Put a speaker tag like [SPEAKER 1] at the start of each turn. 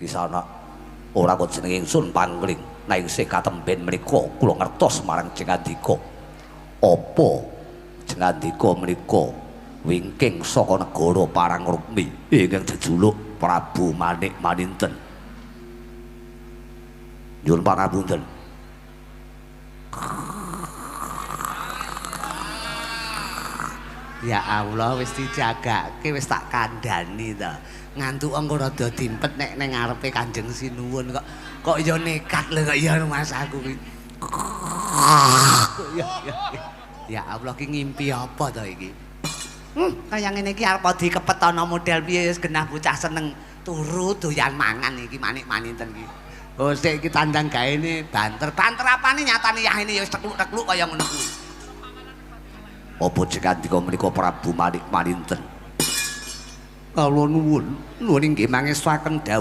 [SPEAKER 1] Kisana ora kok jenenge ingsun Pangling nang isih katemben menika kula ngertos marang Jengandika apa Jengandika menika wingking saka negara Parangrukmi ingkang jejuluk Prabu Manik Maninten. Nyuwun pangapunten.
[SPEAKER 2] Ya Allah wis dijagake wis tak kandhani to. Ngantuk engko rada dimpet nek ning ngarepe Kanjeng Sinuwun kok ya nekat lho kok ya Mas aku ki. Ya Allah ki ngimpi apa to iki? Kaya ngene iki arep dikepet ana model piye wis genah bocah seneng turu doyan mangan iki Manik Maninten iki. Oh sik iki tandang gaene banter. Banter apane nyatane yahene ya wis tekluk-tekluk kaya ngono kuwi.
[SPEAKER 1] Apa Jengandika menika Prabu Manik Maninten?
[SPEAKER 2] Kula nuwun inggih mangestuaken dawuh